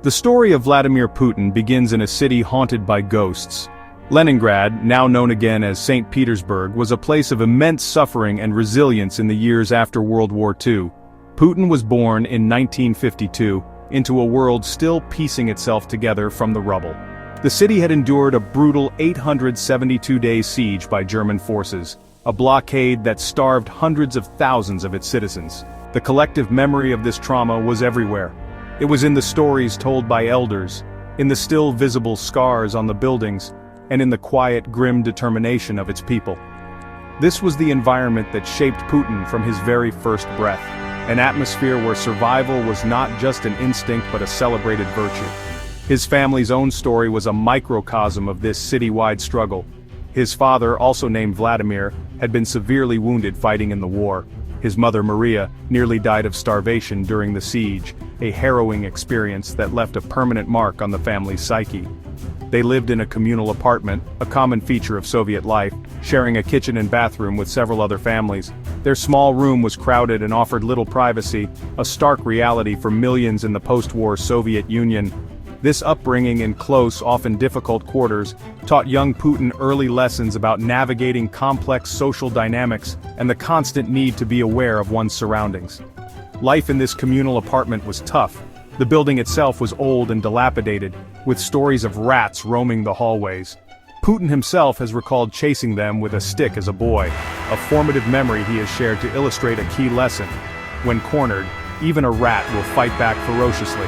The story of Vladimir Putin begins in a city haunted by ghosts. Leningrad, now known again as St. Petersburg, was a place of immense suffering and resilience in the years after World War II. Putin was born in 1952, into a world still piecing itself together from the rubble. The city had endured a brutal 872-day siege by German forces, a blockade that starved hundreds of thousands of its citizens. The collective memory of this trauma was everywhere. It was in the stories told by elders, in the still visible scars on the buildings, and in the quiet, grim determination of its people. This was the environment that shaped Putin from his very first breath, an atmosphere where survival was not just an instinct but a celebrated virtue. His family's own story was a microcosm of this citywide struggle. His father, also named Vladimir, had been severely wounded fighting in the war. His mother, Maria, nearly died of starvation during the siege, a harrowing experience that left a permanent mark on the family's psyche. They lived in a communal apartment, a common feature of Soviet life, sharing a kitchen and bathroom with several other families. Their small room was crowded and offered little privacy, a stark reality for millions in the post-war Soviet Union. This upbringing in close, often difficult quarters, taught young Putin early lessons about navigating complex social dynamics and the constant need to be aware of one's surroundings. Life in this communal apartment was tough. The building itself was old and dilapidated, with stories of rats roaming the hallways. Putin himself has recalled chasing them with a stick as a boy, a formative memory he has shared to illustrate a key lesson. When cornered, even a rat will fight back ferociously.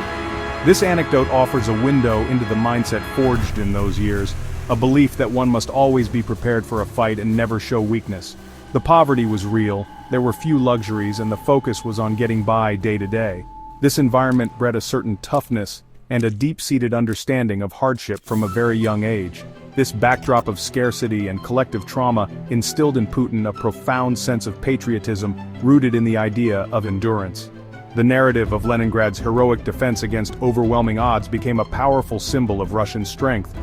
This anecdote offers a window into the mindset forged in those years, a belief that one must always be prepared for a fight and never show weakness. The poverty was real, there were few luxuries, and the focus was on getting by day to day. This environment bred a certain toughness and a deep-seated understanding of hardship from a very young age. This backdrop of scarcity and collective trauma instilled in Putin a profound sense of patriotism rooted in the idea of endurance. The narrative of Leningrad's heroic defense against overwhelming odds became a powerful symbol of Russian strength.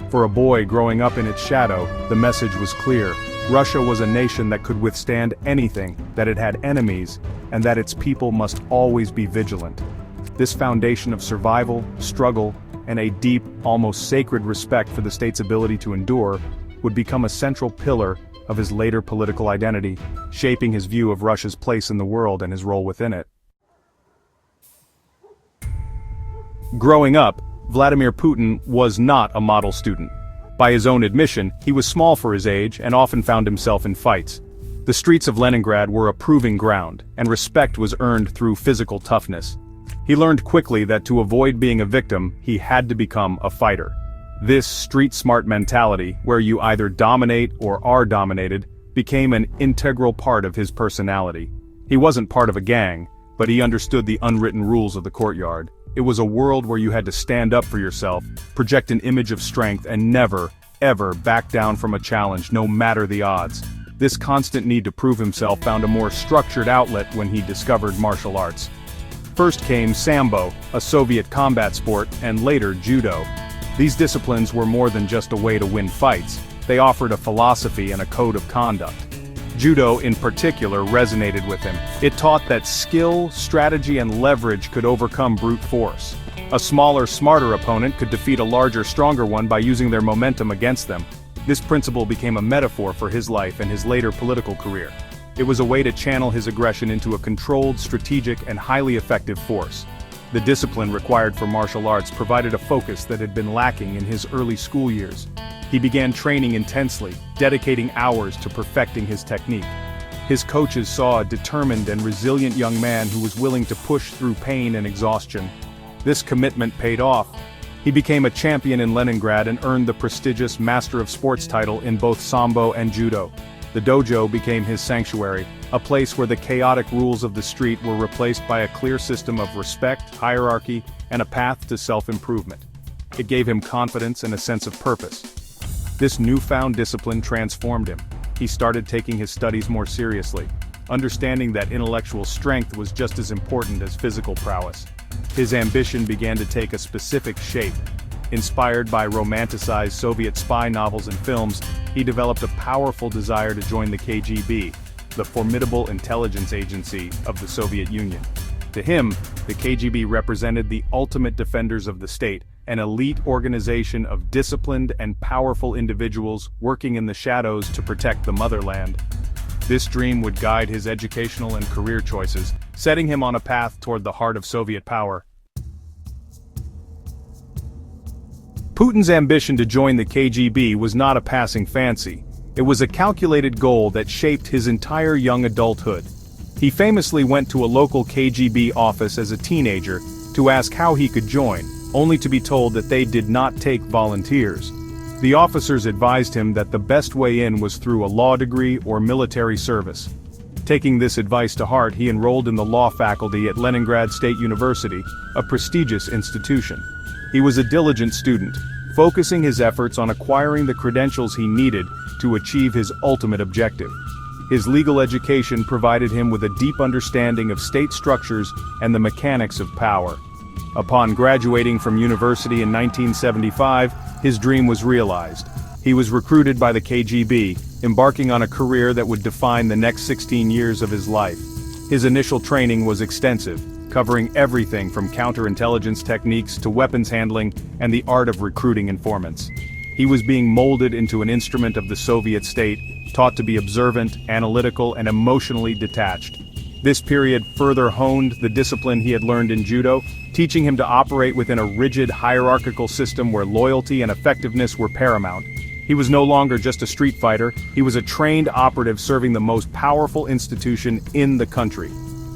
For a boy growing up in its shadow, the message was clear. Russia was a nation that could withstand anything, that it had enemies, and that its people must always be vigilant. This foundation of survival, struggle, and a deep, almost sacred respect for the state's ability to endure would become a central pillar of his later political identity, shaping his view of Russia's place in the world and his role within it. Growing up, Vladimir Putin was not a model student. By his own admission, he was small for his age and often found himself in fights. The streets of Leningrad were a proving ground, and respect was earned through physical toughness. He learned quickly that to avoid being a victim, he had to become a fighter. This street-smart mentality, where you either dominate or are dominated, became an integral part of his personality. He wasn't part of a gang, but he understood the unwritten rules of the courtyard. It was a world where you had to stand up for yourself, project an image of strength, and never, ever back down from a challenge, no matter the odds. This constant need to prove himself found a more structured outlet when he discovered martial arts. First came Sambo, a Soviet combat sport, and later Judo. These disciplines were more than just a way to win fights. They offered a philosophy and a code of conduct. Judo in particular resonated with him. It taught that skill, strategy, and leverage could overcome brute force. A smaller, smarter opponent could defeat a larger, stronger one by using their momentum against them. This principle became a metaphor for his life and his later political career. It was a way to channel his aggression into a controlled, strategic, and highly effective force. The discipline required for martial arts provided a focus that had been lacking in his early school years. He began training intensely, dedicating hours to perfecting his technique. His coaches saw a determined and resilient young man who was willing to push through pain and exhaustion. This commitment paid off. He became a champion in Leningrad and earned the prestigious Master of Sports title in both Sambo and Judo. The dojo became his sanctuary, a place where the chaotic rules of the street were replaced by a clear system of respect, hierarchy, and a path to self-improvement. It gave him confidence and a sense of purpose. This newfound discipline transformed him. He started taking his studies more seriously, understanding that intellectual strength was just as important as physical prowess. His ambition began to take a specific shape. Inspired by romanticized Soviet spy novels and films, he developed a powerful desire to join the KGB, the formidable intelligence agency of the Soviet Union. To him, the KGB represented the ultimate defenders of the state, an elite organization of disciplined and powerful individuals working in the shadows to protect the motherland. This dream would guide his educational and career choices, setting him on a path toward the heart of Soviet power. Putin's ambition to join the KGB was not a passing fancy. It was a calculated goal that shaped his entire young adulthood. He famously went to a local KGB office as a teenager to ask how he could join, only to be told that they did not take volunteers. The officers advised him that the best way in was through a law degree or military service. Taking this advice to heart, he enrolled in the law faculty at Leningrad State University, a prestigious institution. He was a diligent student, focusing his efforts on acquiring the credentials he needed to achieve his ultimate objective. His legal education provided him with a deep understanding of state structures and the mechanics of power. Upon graduating from university in 1975, his dream was realized. He was recruited by the KGB, embarking on a career that would define the next 16 years of his life. His initial training was extensive, covering everything from counterintelligence techniques to weapons handling and the art of recruiting informants. He was being molded into an instrument of the Soviet state, taught to be observant, analytical, and emotionally detached. This period further honed the discipline he had learned in judo, teaching him to operate within a rigid hierarchical system where loyalty and effectiveness were paramount. He was no longer just a street fighter, he was a trained operative serving the most powerful institution in the country.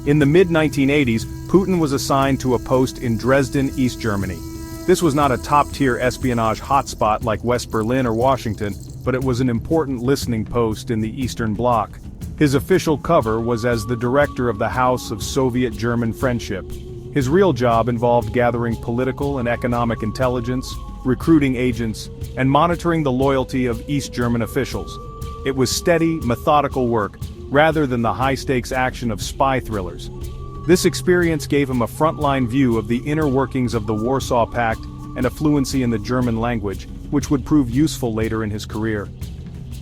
In the mid-1980s, Putin was assigned to a post in Dresden, East Germany. This was not a top-tier espionage hotspot like West Berlin or Washington, but it was an important listening post in the Eastern Bloc. His official cover was as the director of the House of Soviet-German Friendship. His real job involved gathering political and economic intelligence, recruiting agents, and monitoring the loyalty of East German officials. It was steady, methodical work, rather than the high-stakes action of spy thrillers. This experience gave him a frontline view of the inner workings of the Warsaw Pact and a fluency in the German language, which would prove useful later in his career.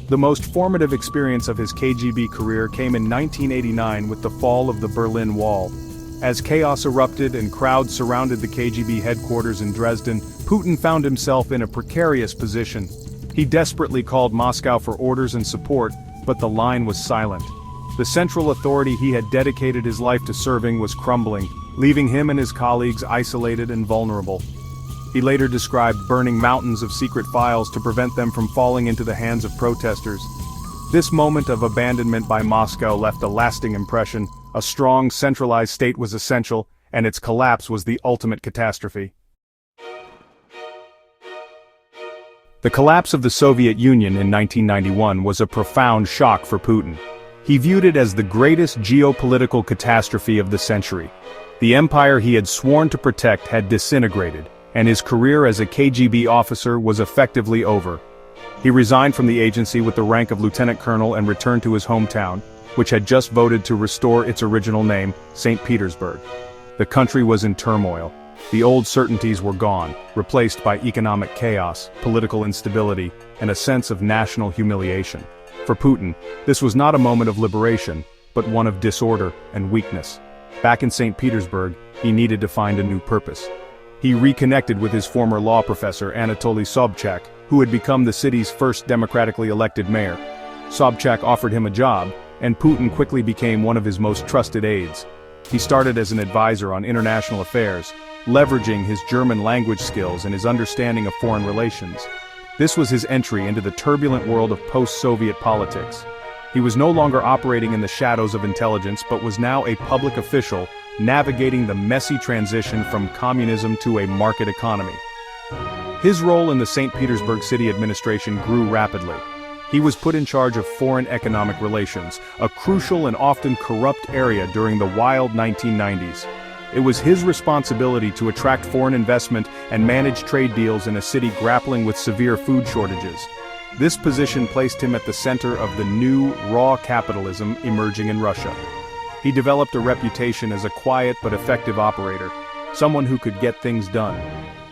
The most formative experience of his KGB career came in 1989 with the fall of the Berlin Wall. As chaos erupted and crowds surrounded the KGB headquarters in Dresden, Putin found himself in a precarious position. He desperately called Moscow for orders and support, but the line was silent. The central authority he had dedicated his life to serving was crumbling, leaving him and his colleagues isolated and vulnerable. He later described burning mountains of secret files to prevent them from falling into the hands of protesters. This moment of abandonment by Moscow left a lasting impression. A strong, centralized state was essential, and its collapse was the ultimate catastrophe. The collapse of the Soviet Union in 1991 was a profound shock for Putin. He viewed it as the greatest geopolitical catastrophe of the century. The empire he had sworn to protect had disintegrated, and his career as a KGB officer was effectively over. He resigned from the agency with the rank of lieutenant colonel and returned to his hometown, which had just voted to restore its original name, St. Petersburg. The country was in turmoil. The old certainties were gone, replaced by economic chaos, political instability, and a sense of national humiliation. For Putin, this was not a moment of liberation, but one of disorder and weakness. Back in St. Petersburg, he needed to find a new purpose. He reconnected with his former law professor Anatoly Sobchak, who had become the city's first democratically elected mayor. Sobchak offered him a job, and Putin quickly became one of his most trusted aides. He started as an advisor on international affairs, leveraging his German language skills and his understanding of foreign relations. This was his entry into the turbulent world of post-Soviet politics. He was no longer operating in the shadows of intelligence but was now a public official, navigating the messy transition from communism to a market economy. His role in the St. Petersburg city administration grew rapidly. He was put in charge of foreign economic relations, a crucial and often corrupt area during the wild 1990s. It was his responsibility to attract foreign investment and manage trade deals in a city grappling with severe food shortages. This position placed him at the center of the new, raw capitalism emerging in Russia. He developed a reputation as a quiet but effective operator, someone who could get things done.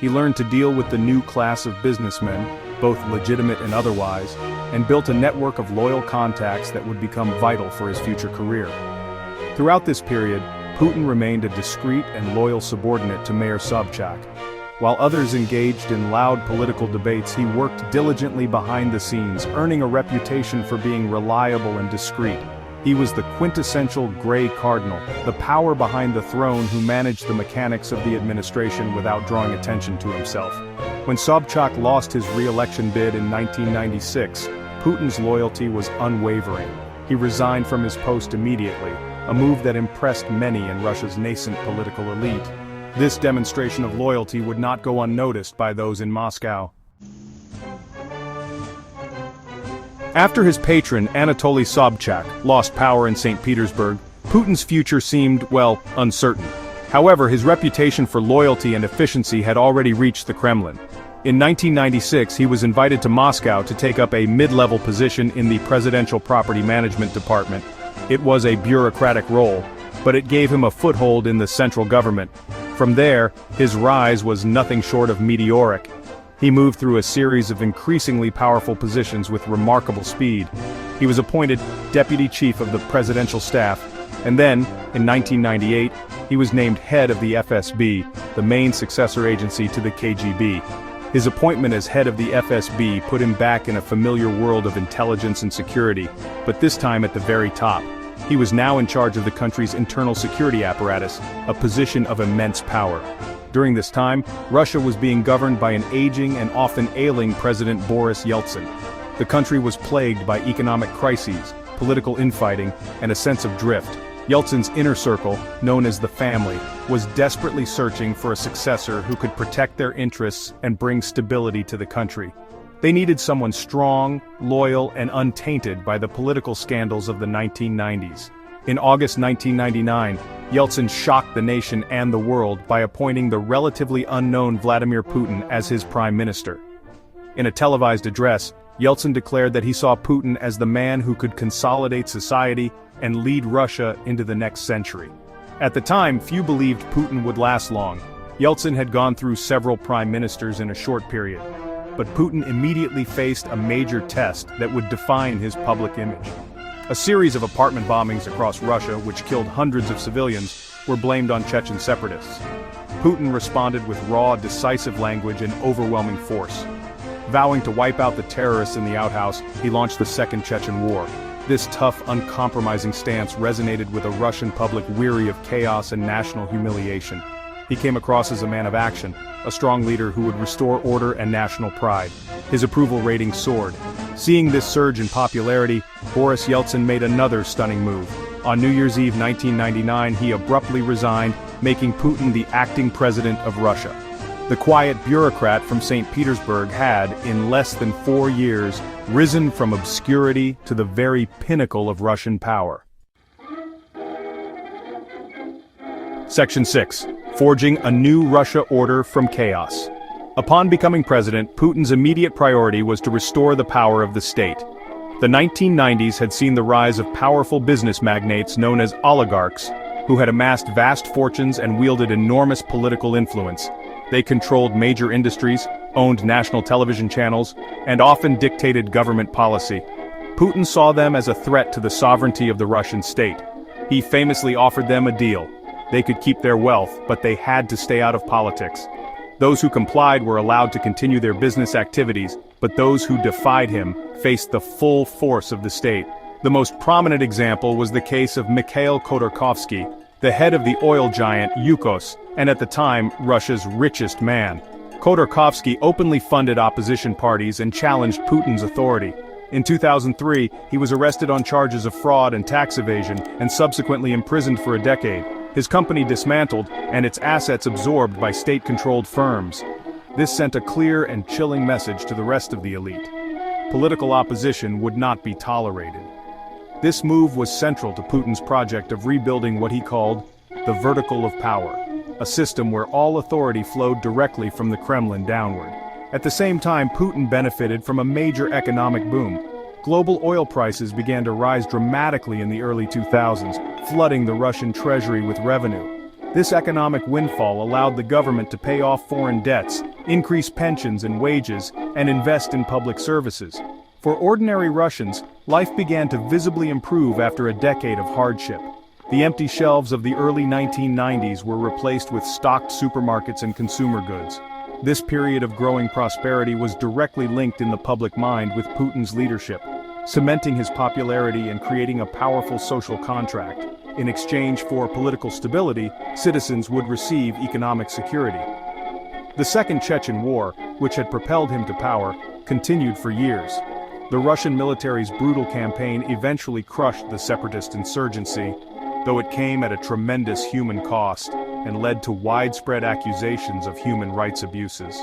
He learned to deal with the new class of businessmen, both legitimate and otherwise, and built a network of loyal contacts that would become vital for his future career. Throughout this period, Putin remained a discreet and loyal subordinate to Mayor Sobchak. While others engaged in loud political debates, he worked diligently behind the scenes, earning a reputation for being reliable and discreet. He was the quintessential gray cardinal, the power behind the throne who managed the mechanics of the administration without drawing attention to himself. When Sobchak lost his re-election bid in 1996, Putin's loyalty was unwavering. He resigned from his post immediately, a move that impressed many in Russia's nascent political elite. This demonstration of loyalty would not go unnoticed by those in Moscow. After his patron Anatoly Sobchak lost power in St. Petersburg, Putin's future seemed, well, uncertain. However, his reputation for loyalty and efficiency had already reached the Kremlin. In 1996, he was invited to Moscow to take up a mid-level position in the Presidential Property Management Department. It was a bureaucratic role, but it gave him a foothold in the central government. From there, his rise was nothing short of meteoric. He moved through a series of increasingly powerful positions with remarkable speed. He was appointed deputy chief of the presidential staff, and then, in 1998, he was named head of the FSB, the main successor agency to the KGB. His appointment as head of the FSB put him back in a familiar world of intelligence and security, but this time at the very top. He was now in charge of the country's internal security apparatus, a position of immense power. During this time, Russia was being governed by an aging and often ailing President Boris Yeltsin. The country was plagued by economic crises, political infighting, and a sense of drift. Yeltsin's inner circle, known as the family, was desperately searching for a successor who could protect their interests and bring stability to the country. They needed someone strong, loyal, and untainted by the political scandals of the 1990s. In August 1999, Yeltsin shocked the nation and the world by appointing the relatively unknown Vladimir Putin as his prime minister. In a televised address, Yeltsin declared that he saw Putin as the man who could consolidate society and lead Russia into the next century. At the time, few believed Putin would last long. Yeltsin had gone through several prime ministers in a short period. But Putin immediately faced a major test that would define his public image. A series of apartment bombings across Russia, which killed hundreds of civilians, were blamed on Chechen separatists. Putin responded with raw, decisive language and overwhelming force. Vowing to wipe out the terrorists in the outhouse, he launched the Second Chechen War. This tough, uncompromising stance resonated with a Russian public weary of chaos and national humiliation. He came across as a man of action, a strong leader who would restore order and national pride. His approval rating soared. Seeing this surge in popularity, Boris Yeltsin made another stunning move. On New Year's Eve 1999, he abruptly resigned, making Putin the acting president of Russia. The quiet bureaucrat from St. Petersburg had, in less than 4 years, risen from obscurity to the very pinnacle of Russian power. Section 6. Forging a new Russia order from chaos. Upon becoming president, Putin's immediate priority was to restore the power of the state. The 1990s had seen the rise of powerful business magnates known as oligarchs, who had amassed vast fortunes and wielded enormous political influence. They controlled major industries, owned national television channels, and often dictated government policy. Putin saw them as a threat to the sovereignty of the Russian state. He famously offered them a deal. They could keep their wealth, but they had to stay out of politics. Those who complied were allowed to continue their business activities, but those who defied him faced the full force of the state. The most prominent example was the case of Mikhail Khodorkovsky, the head of the oil giant Yukos, and at the time, Russia's richest man. Khodorkovsky openly funded opposition parties and challenged Putin's authority. In 2003, he was arrested on charges of fraud and tax evasion, and subsequently imprisoned for a decade. His company dismantled, and its assets absorbed by state-controlled firms. This sent a clear and chilling message to the rest of the elite. Political opposition would not be tolerated. This move was central to Putin's project of rebuilding what he called the vertical of power, a system where all authority flowed directly from the Kremlin downward. At the same time, Putin benefited from a major economic boom. Global oil prices began to rise dramatically in the early 2000s, flooding the Russian treasury with revenue. This economic windfall allowed the government to pay off foreign debts, increase pensions and wages, and invest in public services. For ordinary Russians, life began to visibly improve after a decade of hardship. The empty shelves of the early 1990s were replaced with stocked supermarkets and consumer goods. This period of growing prosperity was directly linked in the public mind with Putin's leadership, cementing his popularity and creating a powerful social contract. In exchange for political stability, citizens would receive economic security. The Second Chechen War, which had propelled him to power, continued for years. The Russian military's brutal campaign eventually crushed the separatist insurgency, though it came at a tremendous human cost and led to widespread accusations of human rights abuses.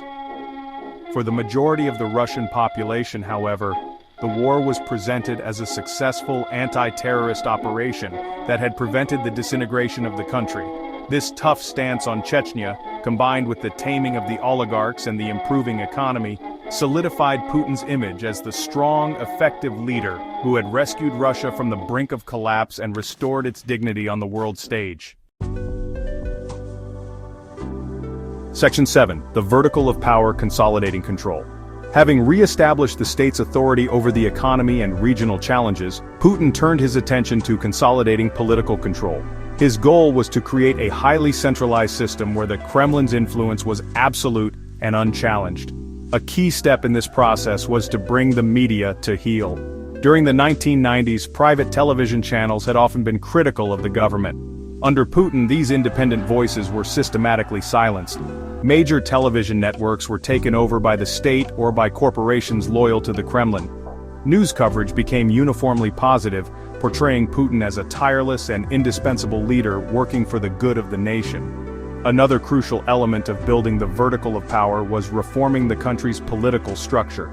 For the majority of the Russian population, however, the war was presented as a successful anti-terrorist operation that had prevented the disintegration of the country. This tough stance on Chechnya, combined with the taming of the oligarchs and the improving economy, solidified Putin's image as the strong, effective leader who had rescued Russia from the brink of collapse and restored its dignity on the world stage. Section 7. The vertical of power consolidating control. Having re-established the state's authority over the economy and regional challenges, Putin turned his attention to consolidating political control. His goal was to create a highly centralized system where the Kremlin's influence was absolute and unchallenged. A key step in this process was to bring the media to heel. During the 1990s, private television channels had often been critical of the government. Under Putin, these independent voices were systematically silenced. Major television networks were taken over by the state or by corporations loyal to the Kremlin. News coverage became uniformly positive, portraying Putin as a tireless and indispensable leader working for the good of the nation. Another crucial element of building the vertical of power was reforming the country's political structure.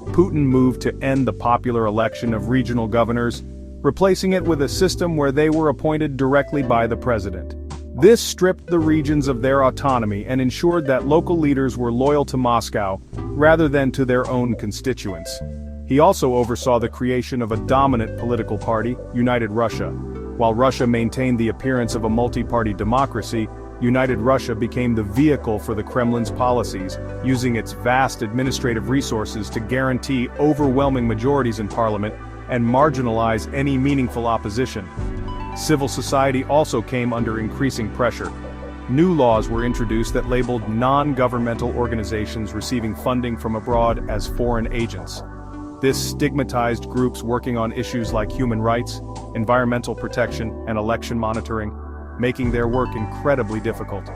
Putin moved to end the popular election of regional governors, replacing it with a system where they were appointed directly by the president. This stripped the regions of their autonomy and ensured that local leaders were loyal to Moscow, rather than to their own constituents. He also oversaw the creation of a dominant political party, United Russia. While Russia maintained the appearance of a multi-party democracy, United Russia became the vehicle for the Kremlin's policies, using its vast administrative resources to guarantee overwhelming majorities in parliament and marginalize any meaningful opposition. Civil society also came under increasing pressure. New laws were introduced that labeled non-governmental organizations receiving funding from abroad as foreign agents. This stigmatized groups working on issues like human rights, environmental protection, and election monitoring, making their work incredibly difficult.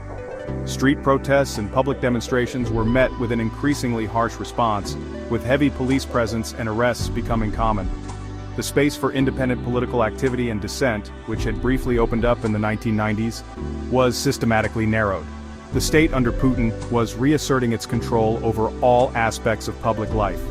Street protests and public demonstrations were met with an increasingly harsh response, with heavy police presence and arrests becoming common. The space for independent political activity and dissent, which had briefly opened up in the 1990s, was systematically narrowed. The state under Putin was reasserting its control over all aspects of public life.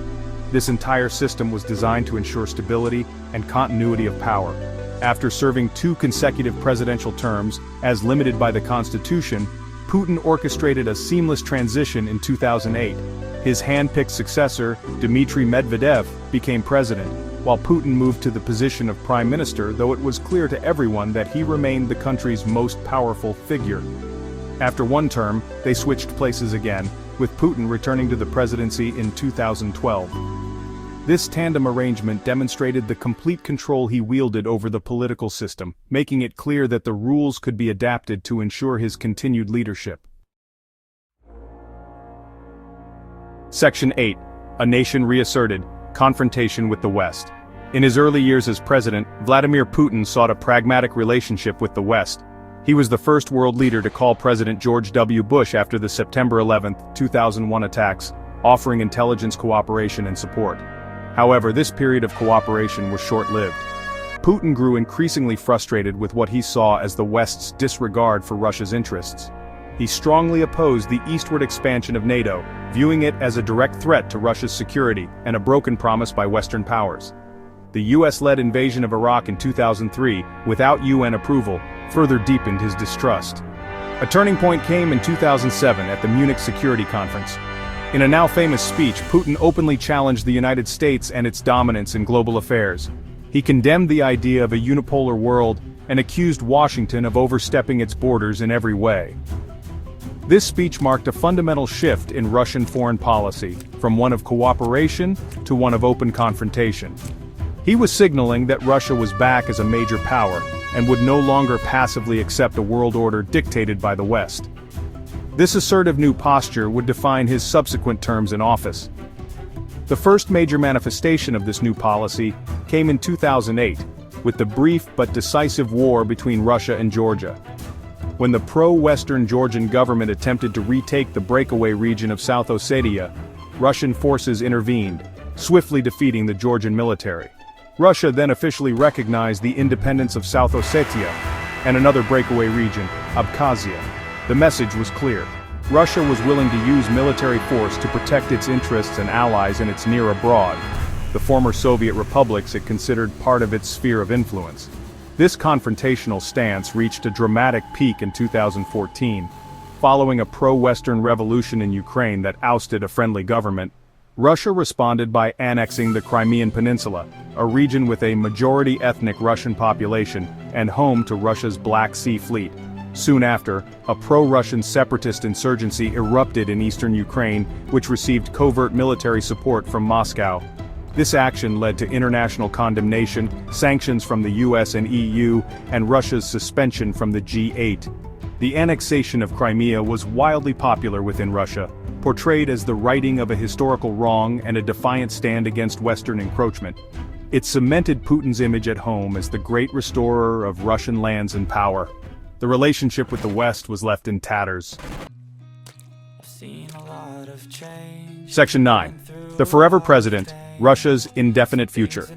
This entire system was designed to ensure stability and continuity of power. After serving 2 consecutive presidential terms, as limited by the Constitution, Putin orchestrated a seamless transition in 2008. His hand-picked successor, Dmitry Medvedev, became president, while Putin moved to the position of prime minister, though it was clear to everyone that he remained the country's most powerful figure. After one term, they switched places again, with Putin returning to the presidency in 2012. This tandem arrangement demonstrated the complete control he wielded over the political system, making it clear that the rules could be adapted to ensure his continued leadership. Section 8. A nation reasserted, confrontation with the West. In his early years as president, Vladimir Putin sought a pragmatic relationship with the West. He was the first world leader to call President George W. Bush after the September 11, 2001 attacks, offering intelligence cooperation and support. However, this period of cooperation was short-lived. Putin grew increasingly frustrated with what he saw as the West's disregard for Russia's interests. He strongly opposed the eastward expansion of NATO, viewing it as a direct threat to Russia's security and a broken promise by Western powers. The US-led invasion of Iraq in 2003, without UN approval, further deepened his distrust. A turning point came in 2007 at the Munich Security Conference. In a now famous speech, Putin openly challenged the United States and its dominance in global affairs. He condemned the idea of a unipolar world and accused Washington of overstepping its borders in every way. This speech marked a fundamental shift in Russian foreign policy, from one of cooperation to one of open confrontation. He was signaling that Russia was back as a major power, and would no longer passively accept a world order dictated by the West. This assertive new posture would define his subsequent terms in office. The first major manifestation of this new policy came in 2008, with the brief but decisive war between Russia and Georgia. When the pro-Western Georgian government attempted to retake the breakaway region of South Ossetia, Russian forces intervened, swiftly defeating the Georgian military. Russia then officially recognized the independence of South Ossetia and another breakaway region, Abkhazia. The message was clear. Russia was willing to use military force to protect its interests and allies in its near abroad, the former Soviet republics it considered part of its sphere of influence. This confrontational stance reached a dramatic peak in 2014. Following a pro-Western revolution in Ukraine that ousted a friendly government, Russia responded by annexing the Crimean Peninsula, a region with a majority ethnic Russian population and home to Russia's Black Sea Fleet. Soon after, a pro-Russian separatist insurgency erupted in eastern Ukraine, which received covert military support from Moscow. This action led to international condemnation, sanctions from the US and EU, and Russia's suspension from the G8. The annexation of Crimea was wildly popular within Russia, portrayed as the righting of a historical wrong and a defiant stand against Western encroachment. It cemented Putin's image at home as the great restorer of Russian lands and power. The relationship with the West was left in tatters. Section 9. The Forever President, Russia's Indefinite Future.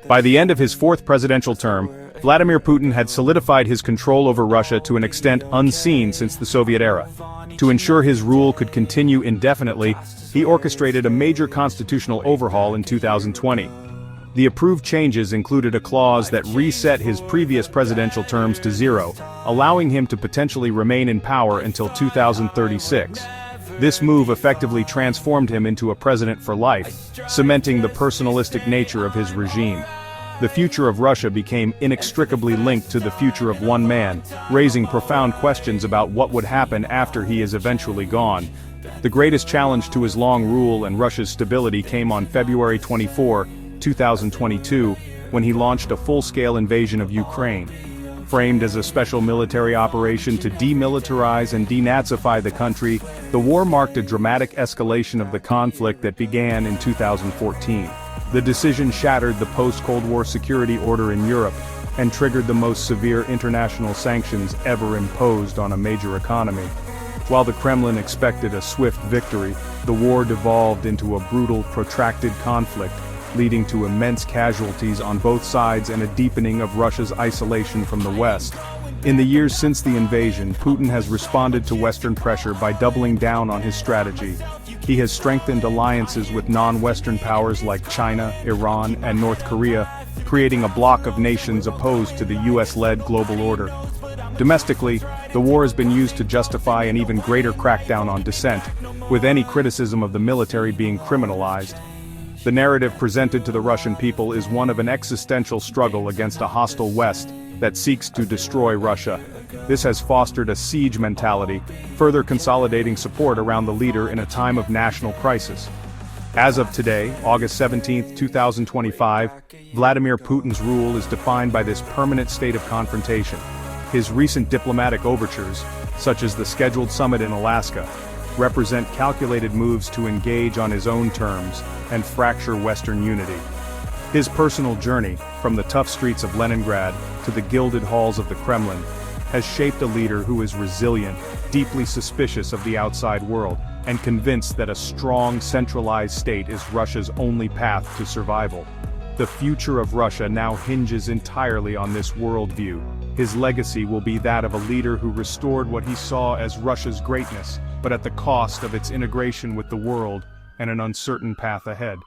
By the end of his fourth presidential term, Vladimir Putin had solidified his control over Russia to an extent unseen since the Soviet era. To ensure his rule could continue indefinitely, he orchestrated a major constitutional overhaul in 2020. The approved changes included a clause that reset his previous presidential terms to 0, allowing him to potentially remain in power until 2036. This move effectively transformed him into a president for life, cementing the personalistic nature of his regime. The future of Russia became inextricably linked to the future of one man, raising profound questions about what would happen after he is eventually gone. The greatest challenge to his long rule and Russia's stability came on February 24, 2022, when he launched a full-scale invasion of Ukraine. Framed as a special military operation to demilitarize and denazify the country, the war marked a dramatic escalation of the conflict that began in 2014. The decision shattered the post-Cold War security order in Europe and triggered the most severe international sanctions ever imposed on a major economy. While the Kremlin expected a swift victory, the war devolved into a brutal, protracted conflict, leading to immense casualties on both sides and a deepening of Russia's isolation from the West. In the years since the invasion, Putin has responded to Western pressure by doubling down on his strategy. He has strengthened alliances with non-Western powers like China, Iran, and North Korea, creating a bloc of nations opposed to the US-led global order. Domestically, the war has been used to justify an even greater crackdown on dissent, with any criticism of the military being criminalized. The narrative presented to the Russian people is one of an existential struggle against a hostile West that seeks to destroy Russia. This has fostered a siege mentality, further consolidating support around the leader in a time of national crisis. As of today, August 17, 2025, Vladimir Putin's rule is defined by this permanent state of confrontation. His recent diplomatic overtures, such as the scheduled summit in Alaska, represent calculated moves to engage on his own terms and fracture Western unity. His personal journey, from the tough streets of Leningrad to the gilded halls of the Kremlin, has shaped a leader who is resilient, deeply suspicious of the outside world, and convinced that a strong, centralized state is Russia's only path to survival. The future of Russia now hinges entirely on this worldview. His legacy will be that of a leader who restored what he saw as Russia's greatness, but at the cost of its integration with the world and an uncertain path ahead.